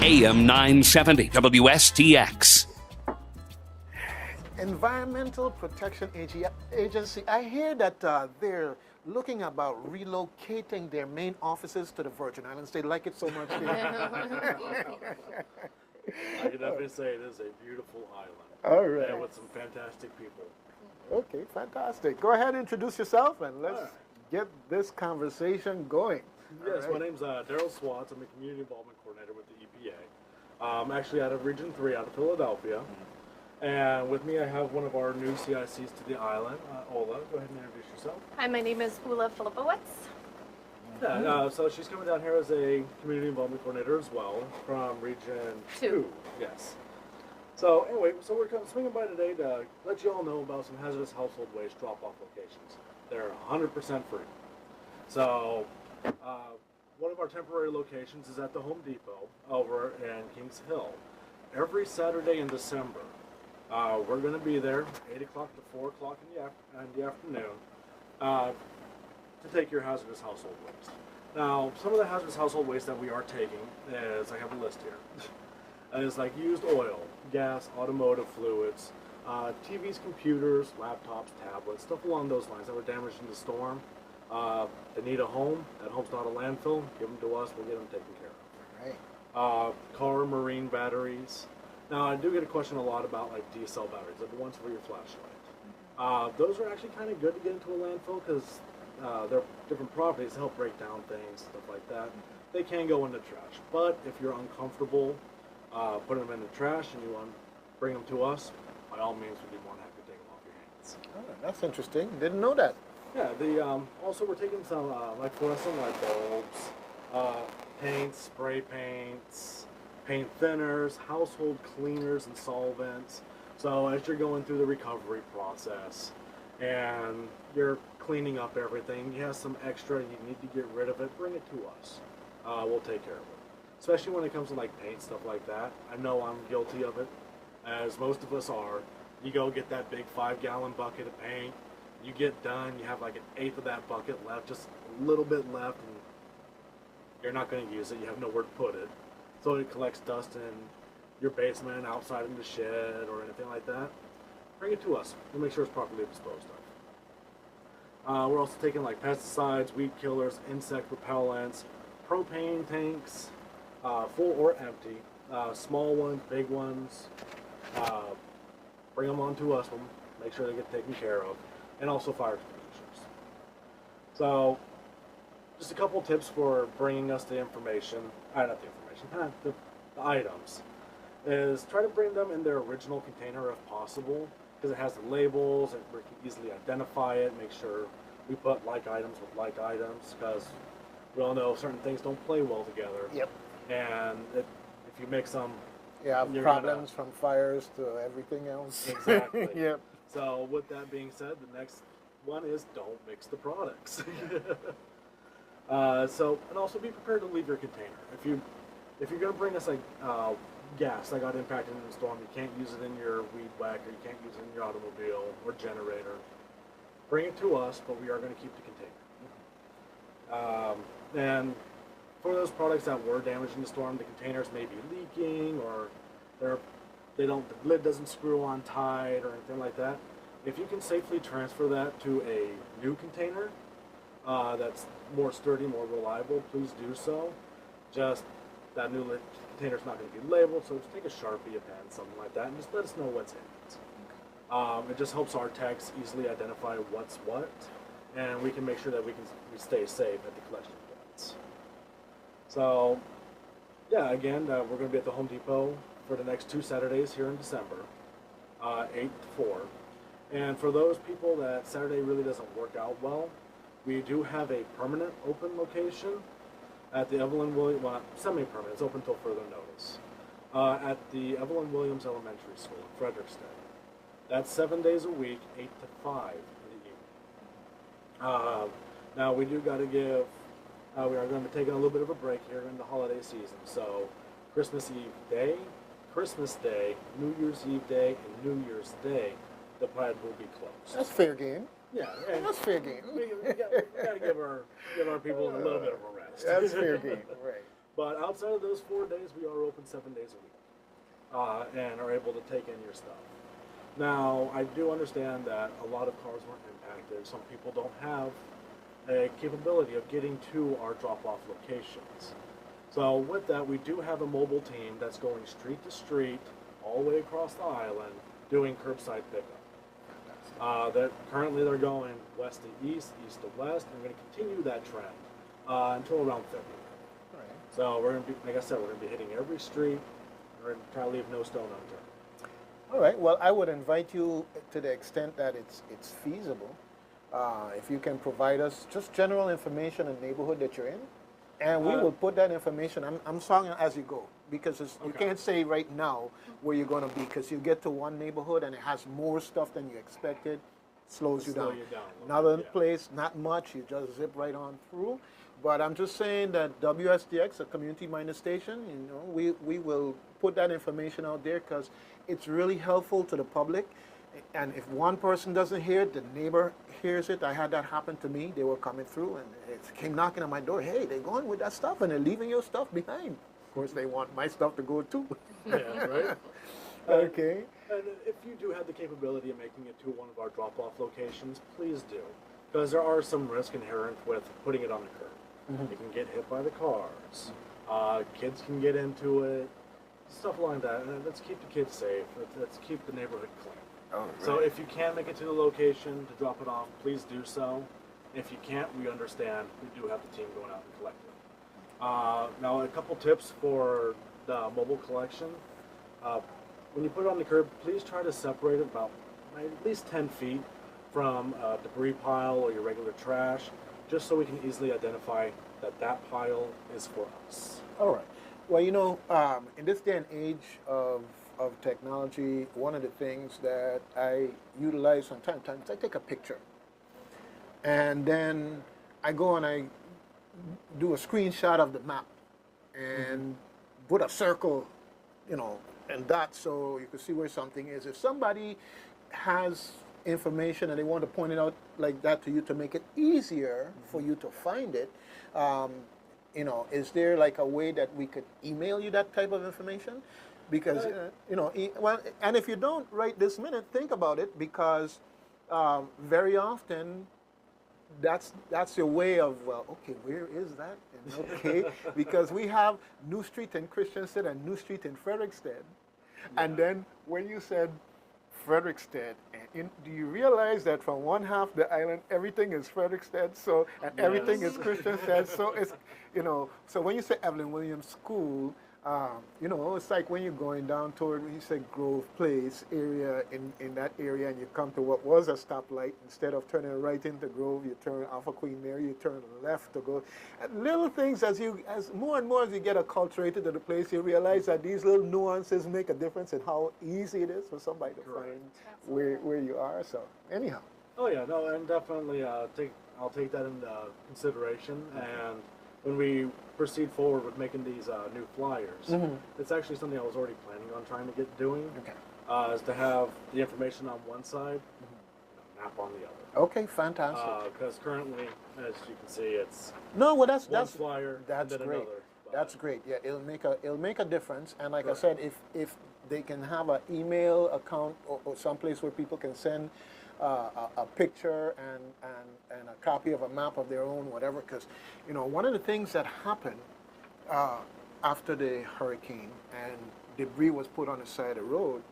AM 970 WSTX. Environmental Protection Agency. I hear that they're looking about relocating their main offices to the Virgin Islands. They like it so much here. I can definitely say it is a beautiful island. All right. And with some fantastic people. Okay, fantastic. Go ahead and introduce yourself and let's get this conversation going. Yes, my name's Daryl Swatz. I'm a Community Involvement Coordinator with the EPA. I'm actually out of Region 3 out of Philadelphia. And with me I have one of our new CICs to the island, Ola. Go ahead and introduce yourself. Hi, my name is Ula Filipowicz. Yeah, so she's coming down here as a Community Involvement Coordinator as well from Region 2. Yes. So anyway, so we're swinging by today to let you all know about some hazardous household waste drop-off locations. They're 100% free. So one of our temporary locations is at the Home Depot over in Kings Hill. Every Saturday in December, we're going to be there 8 o'clock to 4 o'clock in the afternoon to take your hazardous household waste. Now, some of the hazardous household waste that we are taking is, I have a list here, is like used oil, gas, automotive fluids, TVs, computers, laptops, tablets, stuff along those lines that were damaged in the storm. They need a home. That home's not a landfill. Give them to us. We'll get them taken care of. Right. Car, marine batteries. Now, I do get a question a lot about like D-cell batteries, like the ones for your flashlight. Those are actually kind of good to get into a landfill because they're different properties to help break down things, stuff like that. They can go in the trash, but if you're uncomfortable putting them in the trash and you want to bring them to us, by all means, we'd be more than happy to take them off your hands. Oh, that's interesting. Didn't know that. Yeah, also we're taking some like fluorescent light bulbs, paints, spray paints, paint thinners, household cleaners and solvents. So as you're going through the recovery process and you're cleaning up everything, you have some extra, you need to get rid of it, bring it to us. We'll take care of it. Especially when it comes to like paint, stuff like that. I know I'm guilty of it, as most of us are. You go get that big 5-gallon bucket of paint, you get done, you have like 1/8 of that bucket left, just a little bit left, and you're not going to use it, you have nowhere to put it. So it collects dust in your basement, outside in the shed, or anything like that. Bring it to us. We'll make sure it's properly disposed of. We're also taking like pesticides, weed killers, insect repellents, propane tanks, full or empty, small ones, big ones. Bring them on to us. We'll make sure they get taken care of. And also fire extinguishers. So, just a couple tips for bringing us the information, not the information, the items, is try to bring them in their original container if possible, because it has the labels, and we can easily identify it, make sure we put like items with like items, because we all know certain things don't play well together. Yep. And if you mix them, Yeah, problems from fires to everything else. Exactly. Yep. So with that being said, the next one is don't mix the products. And also be prepared to leave your container. If you're going to bring us like gas that got impacted in the storm, you can't use it in your weed whacker, you can't use it in your automobile or generator. Bring it to us, but we are going to keep the container. And for those products that were damaged in the storm, the containers may be leaking, or the lid doesn't screw on tight or anything like that. If you can safely transfer that to a new container that's more sturdy, more reliable, please do so. Just that new container's not going to be labeled, so just take a Sharpie, a pen, something like that, and just let us know what's in it. It just helps our techs easily identify what's what, and we can make sure that we stay safe at the collection points. So, yeah, again, we're going to be at the Home Depot for the next 2 Saturdays here in December, 8 to 4. And for those people that Saturday really doesn't work out well, we do have a permanent open location at the Evelyn Williams, well, semi-permanent, it's open until further notice, at the Evelyn Williams Elementary School in Frederickston. That's 7 days a week, 8 to 5 in the evening. Now, we do got to give, we are going to be taking a little bit of a break here in the holiday season, so Christmas Day, New Year's Eve Day, and New Year's Day, the plant will be closed. That's fair game. Yeah, and That's fair game. we got to give our people a little bit of a rest. That's fair game, right. But outside of those 4 days, we are open 7 days a week and are able to take in your stuff. Now, I do understand that a lot of cars weren't impacted. Some people don't have a capability of getting to our drop-off locations. So with that, we do have a mobile team that's going street to street, all the way across the island, doing curbside pickup. That currently they're going west to east, east to west, and we're going to continue that trend until around February. Right. So we're going to be, like I said, we're going to be hitting every street. We're going to try to leave no stone unturned. All right. Well, I would invite you to the extent that it's feasible. If you can provide us just general information in the neighborhood that you're in, and we will put that information. I'm sorry as you go because you can't say right now where you're going to be because you get to one neighborhood and it has more stuff than you expected, slows you down. Another place, not much. You just zip right on through. But I'm just saying that WSTX, a community-minded station, we will put that information out there because it's really helpful to the public. And if one person doesn't hear it, the neighbor hears it. I had that happen to me. They were coming through and it came knocking on my door. Hey, they're going with that stuff and they're leaving your stuff behind. Of course, they want my stuff to go too. Yeah, right? Okay. And if you do have the capability of making it to one of our drop-off locations, please do. Because there are some risk inherent with putting it on the curb. You can get hit by the cars. Kids can get into it. Stuff like that. And let's keep the kids safe. Let's keep the neighborhood clean. Oh, right. So if you can make it to the location to drop it off, please do so. If you can't, we understand. We do have the team going out and collecting. Now, a couple tips for the mobile collection. When you put it on the curb, please try to separate it about at least 10 feet from a debris pile or your regular trash, just so we can easily identify that that pile is for us. All right. Well, in this day and age of technology, one of the things that I utilize from time to time is I take a picture. And then I go and I do a screenshot of the map and put a circle, and dots so you can see where something is. If somebody has information and they want to point it out like that to you to make it easier for you to find it, is there like a way that we could email you that type of information? Because, well, and if you don't right this minute, think about it because very often that's your way of, well, okay, where is that? And okay, because we have New Street in Christiansted and New Street in Frederickstead. And then when you said Frederickstead, do you realize that from one half of the island, everything is Frederickstead, so, and everything is Christiansted, so it's, so when you say Evelyn Williams School, it's like when you're going down toward, when you say Grove Place area, in that area, and you come to what was a stoplight, instead of turning right into Grove, you turn off of Queen Mary, you turn left to go. And little things, as more and more as you get acculturated to the place, you realize that these little nuances make a difference in how easy it is for somebody to find where you are. So, anyhow. Oh yeah, no, and definitely I'll take that into consideration. And when we proceed forward with making these new flyers, it's actually something I was already planning on trying to get doing. Okay. Is to have the information on one side, map on the other. Okay, fantastic. Because currently, as you can see, it's that's flyer that's and then great. another. That's great. Yeah, it'll make a difference. And like I said, if they can have an email account or someplace where people can send a picture and a copy of a map of their own, whatever. Because one of the things that happened after the hurricane and debris was put on the side of the road,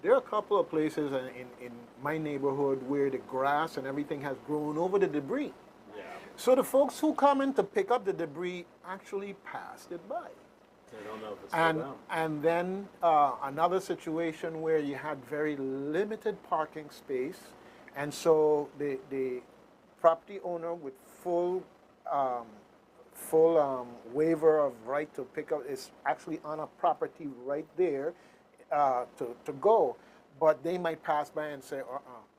there are a couple of places in my neighborhood where the grass and everything has grown over the debris. Yeah. So the folks who come in to pick up the debris actually passed it by. They don't know if it's still down. And then another situation where you had very limited parking space, and so the property owner with full waiver of right to pick up is actually on a property right there to go, but they might pass by and say,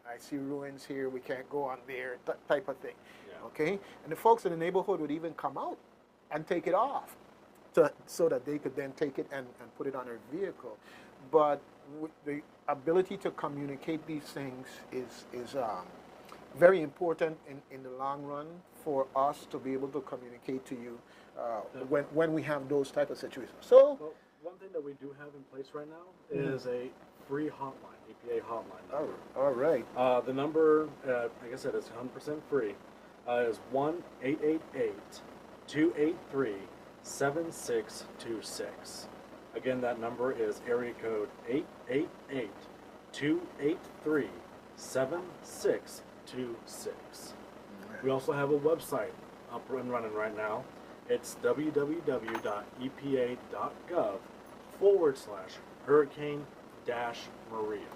I see ruins here, we can't go on there, type of thing. Yeah. Okay? And the folks in the neighborhood would even come out and take it off so that they could then take it and put it on their vehicle. But the ability to communicate these things very important in the long run for us to be able to communicate to you when we have those type of situations. So, Well, one thing that we do have in place right now is a free hotline, EPA hotline number. all right. The number, like I said, is 100% free. Is 1-888-283-7626. Again, that number is area code 888-283-7626. We also have a website up and running right now. It's www.epa.gov/hurricane-Maria.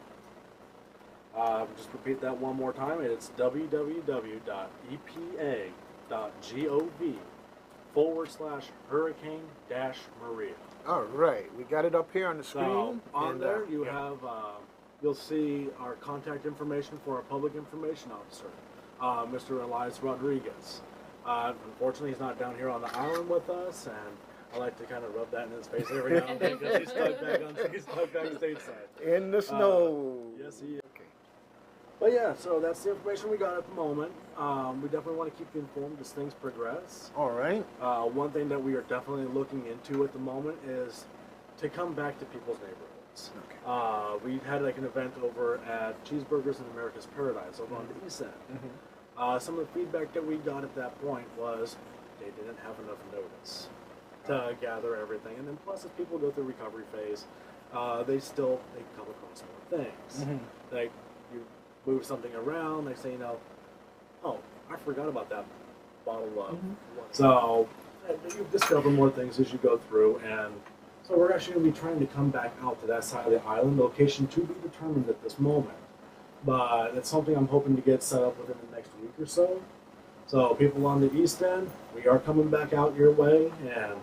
Just repeat that one more time. It's www.epa.gov/hurricane-Maria. All right. We got it up here on the screen. So on and, there you have, you'll see our contact information for our public information officer, Mr. Elias Rodriguez. Unfortunately, he's not down here on the island with us, and I like to kind of rub that in his face every now and then because he's stuck back stateside. in the snow. Yes, he is. Okay. But yeah, so that's the information we got at the moment. We definitely want to keep you informed as things progress. All right. One thing that we are definitely looking into at the moment is to come back to people's neighborhoods. Okay. We had like an event over at Cheeseburgers in America's Paradise over on the east end. Some of the feedback that we got at that point was they didn't have enough notice to gather everything, and then plus as people go through recovery phase, they come across more things. Like you move something around, they say, oh, I forgot about that bottle of. So you discover more things as you go through, and so we're actually going to be trying to come back out to that side of the island, location to be determined at this moment. But it's something I'm hoping to get set up within the next week or so. So people on the east end, we are coming back out your way, and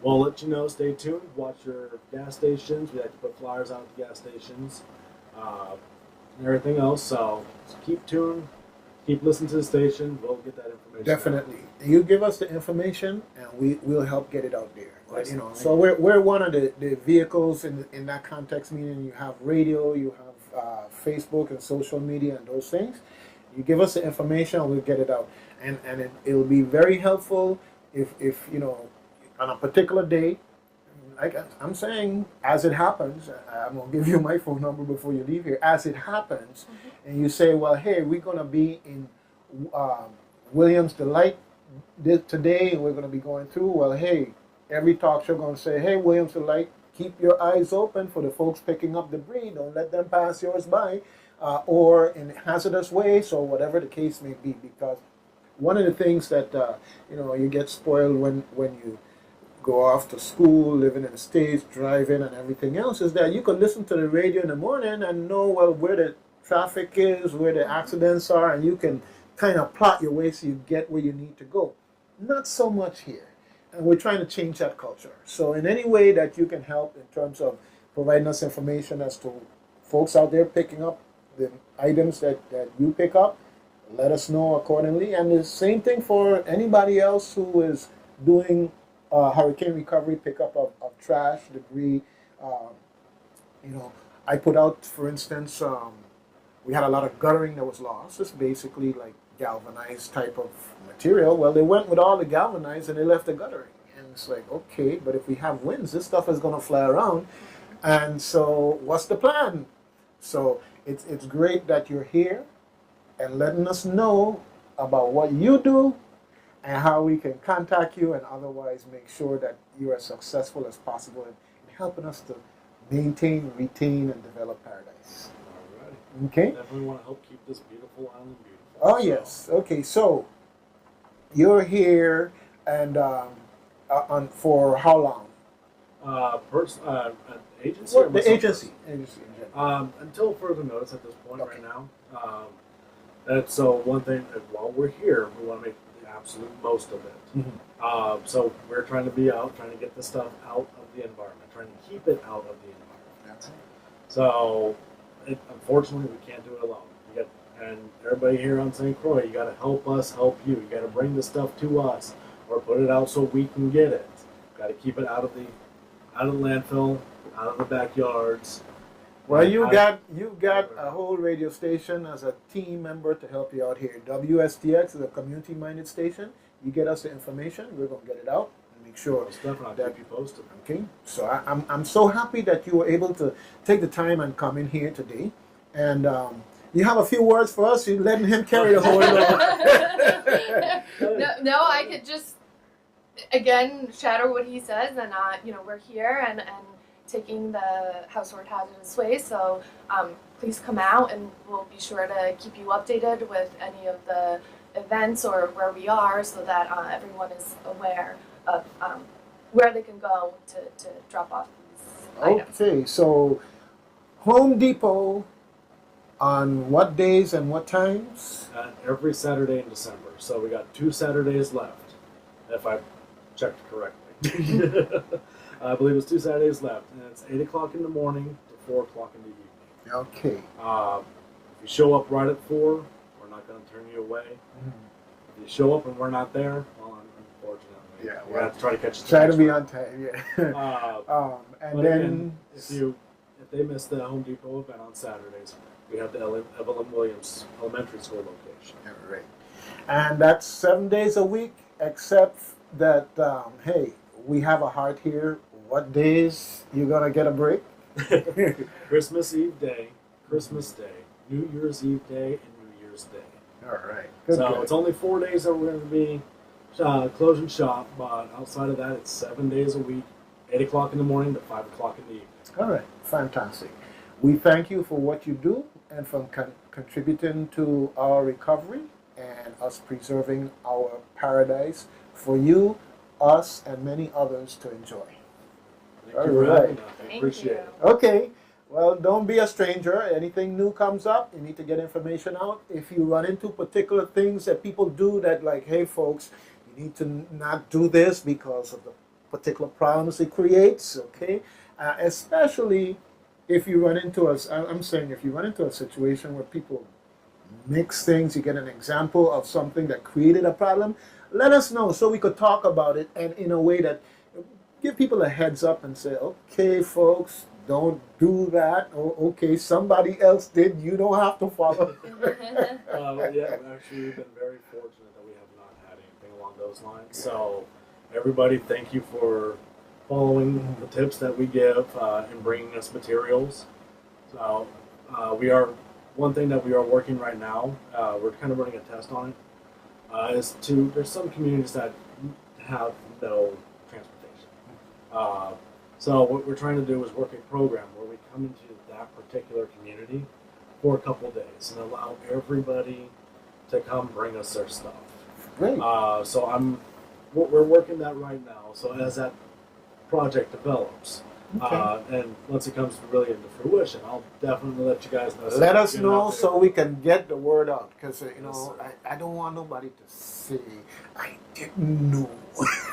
we'll let you know. Stay tuned. Watch your gas stations. We like to put flyers out at the gas stations and everything else. So keep tuned. Keep listening to the station. We'll get that information. Definitely. You give us the information, and we'll help get it out there. But, Excellent. so we're one of the vehicles in that context. Meaning you have radio, you have Facebook and social media and those things. You give us the information, we'll get it out, and it'll be very helpful if on a particular day. Like I'm saying, as it happens, I'm gonna give you my phone number before you leave here. As it happens, and you say, well, hey, we're gonna be in Williams Delight today, and we're gonna be going through. Well, hey, every talk show gonna say, hey, Williams Delight, keep your eyes open for the folks picking up debris. Don't let them pass yours by, or in hazardous ways, or whatever the case may be. Because one of the things that you get spoiled when you go off to school, living in the States, driving and everything else, is that you can listen to the radio in the morning and know where the traffic is, where the accidents are, and you can kind of plot your way so you get where you need to go. Not so much here. And we're trying to change that culture. So in any way that you can help in terms of providing us information as to folks out there picking up the items that you pick up, let us know accordingly. And the same thing for anybody else who is doing hurricane recovery, pickup of trash, debris. I put out, for instance, we had a lot of guttering that was lost. It's basically like galvanized type of material. Well, they went with all the galvanized and they left the guttering. And it's like, okay, but if we have winds, this stuff is going to fly around. And so what's the plan? So it's great that you're here and letting us know about what you do and how we can contact you and otherwise make sure that you're as successful as possible in helping us to maintain, retain, and develop paradise. All right. Okay? Definitely want to help keep this beautiful island beautiful. Oh, yes. Okay, so you're here and for how long? Agency? Well, or the myself? agency. Agency in general. Until further notice at this point Okay. right now. That's so one thing that while we're here, we want to make the absolute most of it. So we're trying to be out, trying to get the stuff out of the environment, trying to keep it out of the environment. That's it. So unfortunately, we can't do it alone. And everybody here on St. Croix, you got to help us help you. You got to bring the stuff to us or put it out so we can get it. Got to keep it out of the landfill, out of the backyards, Well, you got a whole radio station as a team member to help you out here. Wstx is a community-minded station. You get us the information, we're gonna get it out and make sure Most definitely, I'll that. keep you posted. Okay, so I'm so happy that you were able to take the time and come in here today, and you have a few words for us. You letting him carry the whole load. No, I could just again shatter what he says, and we're here and taking the household hazardous waste. So please come out, and we'll be sure to keep you updated with any of the events or where we are, so that everyone is aware of where they can go to drop off these items. Okay, so Home Depot on what days and what times? Every Saturday in December. So we got 2 Saturdays left, if I checked correctly. I believe it's 2 Saturdays left, and it's 8 o'clock in the morning to 4 o'clock in the evening. Okay. If you show up right at 4, we're not going to turn you away. If you show up and we're not there, well, unfortunately, Yeah, we have to try to catch the Try to next be one. on time, yeah. And But then again, if they miss the Home Depot event on Saturdays, we have the Evelyn Williams Elementary School location. all right. And that's 7 days a week, except that hey, we have a heart here. What days you gonna get a break? Christmas Eve Day, Christmas Day, New Year's Eve Day, and New Year's Day. All right. So it's only 4 days that we're going to be closing shop, but outside of that, it's 7 days a week, 8 o'clock in the morning to 5 o'clock in the evening. All right, fantastic. We thank you for what you do and for contributing to our recovery and us preserving our paradise for you, us, and many others to enjoy. Thank All you for right. having us. I Thank appreciate you. it. Okay, well, don't be a stranger. Anything new comes up, you need to get information out. If you run into particular things that people do that, like, hey, folks, you need to not do this because of the particular problems it creates, okay? Especially if you run into I'm saying if you run into a situation where people mix things, you get an example of something that created a problem, let us know so we could talk about it, and in a way that give people a heads up and say, okay, folks, don't do that. Or, okay, somebody else did. You don't have to follow. Yeah, actually, we've been very fortunate that we have not had anything along those lines. So, everybody, thank you for following the tips that we give and bringing us materials. So, one thing that we are working right now, we're kind of running a test on it, there's some communities that have no transportation. So what we're trying to do is work a program where we come into that particular community for a couple days and allow everybody to come bring us their stuff. Great. So we're working that right now. So as that project develops, and once it comes really into fruition, I'll definitely let you guys know. Let us know so we can get the word out. Because, I don't want nobody to say, I didn't know.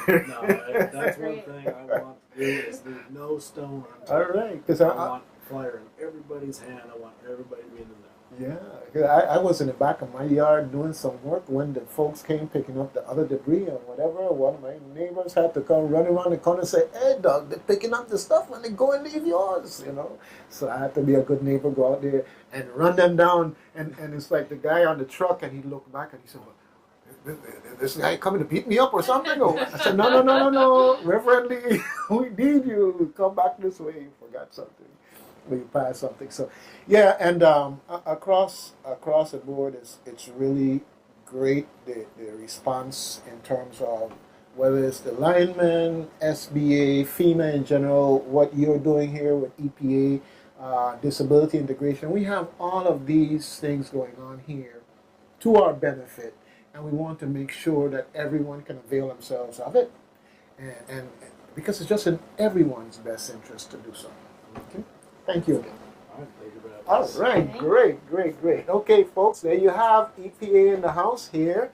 No, that's one thing I want to do is leave no stone unturned. All right. Because I want a flyer in everybody's hand. I want everybody to be in the know. Yeah, 'cause I was in the back of my yard doing some work when the folks came picking up the other debris and whatever. One of my neighbors had to come run around the corner and say, hey, dog, they're picking up the stuff when they go and leave yours, So I had to be a good neighbor, go out there and run them down. And it's like the guy on the truck, and he looked back and he said, well, this guy coming to beat me up or something? Or I said, no, reverendly, we need you. Come back this way. You forgot something. Or you passed something. So, yeah, and across the board, it's really great, the response in terms of whether it's the linemen, SBA, FEMA in general, what you're doing here with EPA, disability integration. We have all of these things going on here to our benefit, and we want to make sure that everyone can avail themselves of it, and because it's just in everyone's best interest to do so. Okay? Thank you again. All right, thank you for having All us. right, great. Okay, folks, there you have EPA in the house here.